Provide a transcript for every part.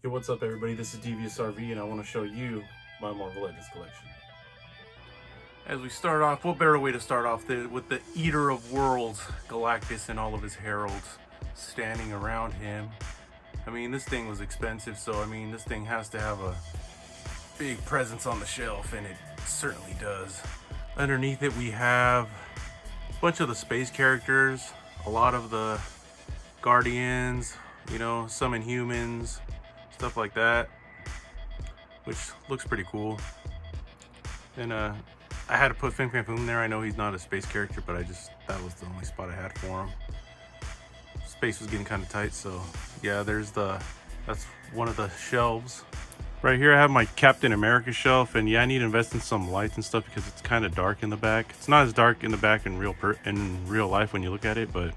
Yo, what's up, everybody? This is Devious RV, and I want to show you my Marvel Legends collection. As we start off, what better way to start off with the Eater of Worlds, Galactus, and all of his heralds standing around him. I mean, this thing was expensive, so I mean, this thing has to have a big presence on the shelf, and it certainly does. Underneath it, we have a bunch of the space characters, a lot of the Guardians, you know, some Inhumans, stuff like that, which looks pretty cool. And I had to put Fin Fan Foom there. I know he's not a space character, but that was the only spot I had for him. Space was getting kind of tight, so yeah, that's one of the shelves. Right here I have my Captain America shelf, and yeah, I need to invest in some lights and stuff because it's kind of dark in the back. It's not as dark in the back in real life when you look at it, but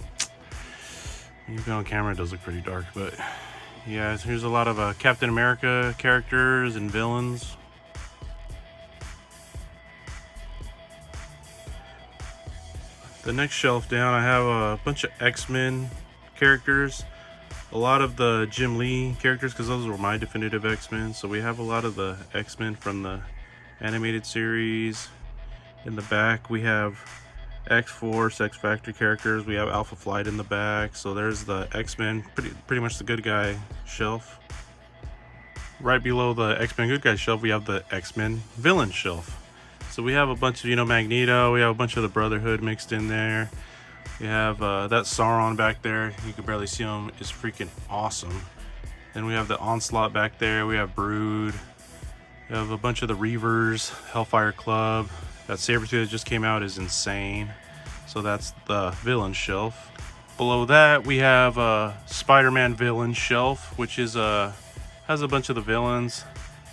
when you go on camera it does look pretty dark. But yeah, so here's a lot of Captain America characters and villains. The next shelf down, I have a bunch of X-Men characters, a lot of the Jim Lee characters because those were my definitive X-Men. So we have a lot of the X-Men from the animated series. In the back we have X-Force, X-Factor characters. We have Alpha Flight in the back. So there's the X-Men, pretty much the good guy shelf. Right below the X-Men good guy shelf, we have the X-Men villain shelf. So we have a bunch of, you know, Magneto. We have a bunch of the Brotherhood mixed in there. We have that Sauron back there. You can barely see him. It's freaking awesome. Then we have the Onslaught back there. We have Brood. We have a bunch of the Reavers, Hellfire Club. That Sabretooth that just came out is insane. So that's the villain shelf. Below that we have a Spider-Man villain shelf, which is has a bunch of the villains.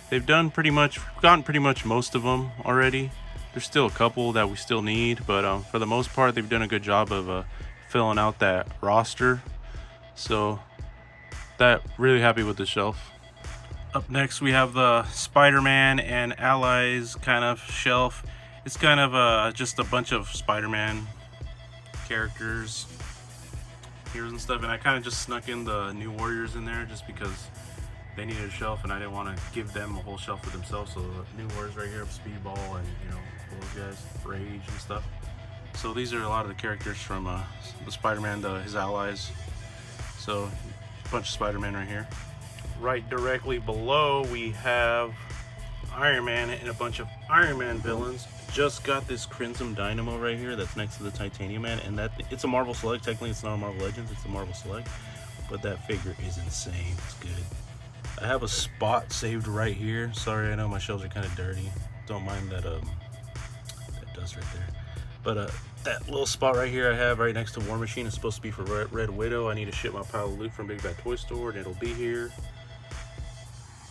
They've gotten pretty much most of them already. There's still a couple that we still need, but for the most part they've done a good job of filling out that roster. So really happy with the shelf. Up next we have the Spider-Man and Allies kind of shelf. It's kind of just a bunch of Spider-Man characters, heroes and stuff, and I kind of just snuck in the New Warriors in there just because they needed a shelf and I didn't want to give them a whole shelf for themselves. So the New Warriors right here, Speedball, and you know, those guys, Rage and stuff. So these are a lot of the characters from the Spider-Man, his allies. So a bunch of Spider-Man right here. Right directly below we have Iron Man and a bunch of Iron Man villains. Just got this Crimson Dynamo right here that's next to the Titanium Man, and it's a Marvel Select. Technically it's not a Marvel Legends, it's a Marvel Select, but that figure is insane. It's good. I have a spot saved right here. Sorry, I know my shelves are kind of dirty. Don't mind that dust right there. But that little spot right here I have right next to War Machine is supposed to be for Red Widow. I need to ship my pile of loot from Big Bad Toy Store, and it'll be here.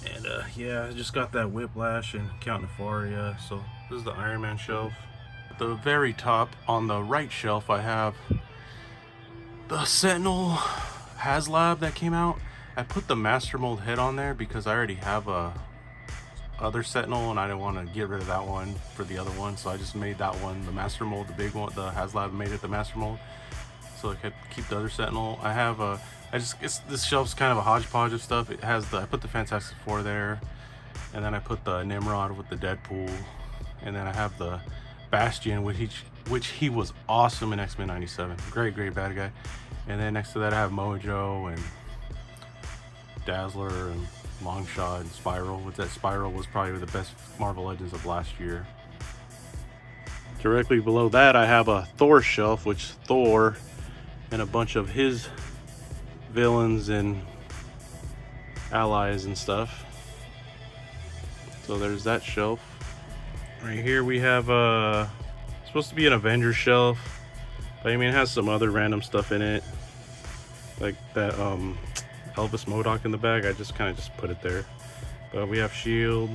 And yeah, I just got that Whiplash and Count Nefaria. So this is the Iron Man shelf. At the very top on the right shelf I have the Sentinel HasLab that came out. I put the Master Mold head on there because I already have a other Sentinel and I didn't want to get rid of that one for the other one, so I just made that one the Master Mold, the big one. The HasLab made it the Master Mold, so I could keep the other Sentinel. I have this shelf's kind of a hodgepodge of stuff. It has I put the Fantastic Four there, and then I put the Nimrod with the Deadpool, and then I have the Bastion, which he was awesome in X-Men 97. Great bad guy. And then next to that I have Mojo and Dazzler and Longshot and Spiral, which that Spiral was probably the best Marvel Legends of last year. Directly below that I have a Thor shelf, which Thor and a bunch of his villains and allies and stuff. So there's that shelf. Right here we have supposed to be an Avengers shelf, but I mean it has some other random stuff in it, like that Elvis MODOK in the bag. I just kind of put it there. But we have Shield,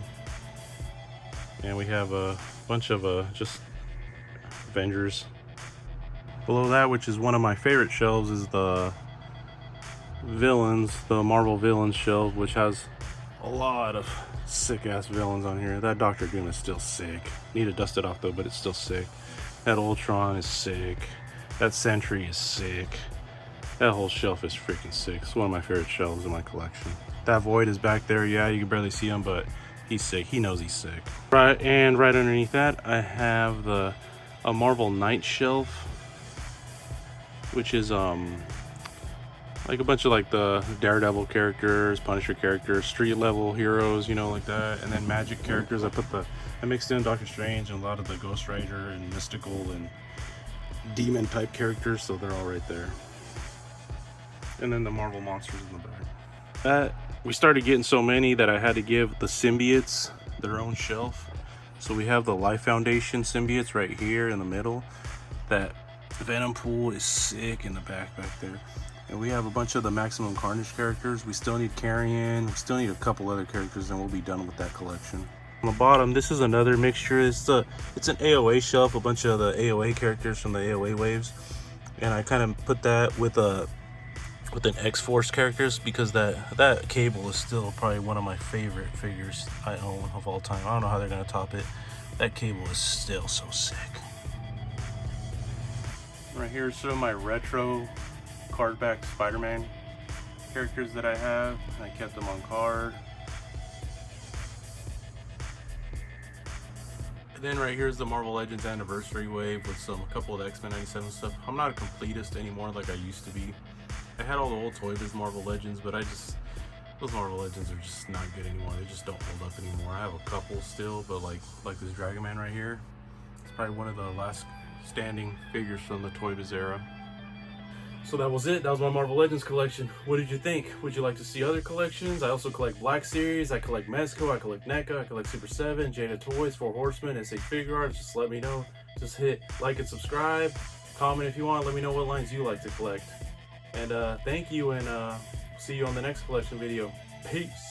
and we have a bunch of just Avengers. Below that, which is one of my favorite shelves, is the villains, the Marvel villains shelf, which has a lot of sick ass villains on here. That Doctor Doom is still sick. Need to dust it off though, but it's still sick. That Ultron is sick. That Sentry is sick. That whole shelf is freaking sick. It's one of my favorite shelves in my collection. That Void is back there. Yeah, you can barely see him, but he's sick. He knows he's sick. Right, and right underneath that, I have a Marvel Knight shelf, which is like a bunch of like the Daredevil characters, Punisher characters, street level heroes, you know, like that, and then magic characters. I mixed in Doctor Strange and a lot of the Ghost Rider and mystical and demon type characters, so they're all right there. And then the Marvel monsters in the back. We started getting so many that I had to give the symbiotes their own shelf. So we have the Life Foundation symbiotes right here in the middle. That Venom Pool is sick in the back there. And we have a bunch of the Maximum Carnage characters. We still need Carrion. We still need a couple other characters, and we'll be done with that collection. On the bottom, this is another mixture. It's an AOA shelf, a bunch of the AOA characters from the AOA waves. And I kind of put that with an X-Force characters, because that Cable is still probably one of my favorite figures I own of all time. I don't know how they're gonna top it. That Cable is still so sick. Right here are some of my retro card back Spider-Man characters that I have. I kept them on card. And then right here's the Marvel Legends Anniversary wave with a couple of X-Men 97 stuff. I'm not a completist anymore like I used to be. I had all the old Toy Biz Marvel Legends, but those Marvel Legends are just not good anymore. They just don't hold up anymore. I have a couple still, but like this Dragon Man right here, it's probably one of the last standing figures from the Toy Biz era. So that was it. That was my Marvel Legends collection. What did you think? Would you like to see other collections? I also collect Black Series. I collect Mezco. I collect NECA. I collect Super 7, Jada Toys, 4 Horsemen, SH Figuarts. Just let me know. Just hit like and subscribe. Comment if you want. Let me know what lines you like to collect. And thank you, and see you on the next collection video. Peace.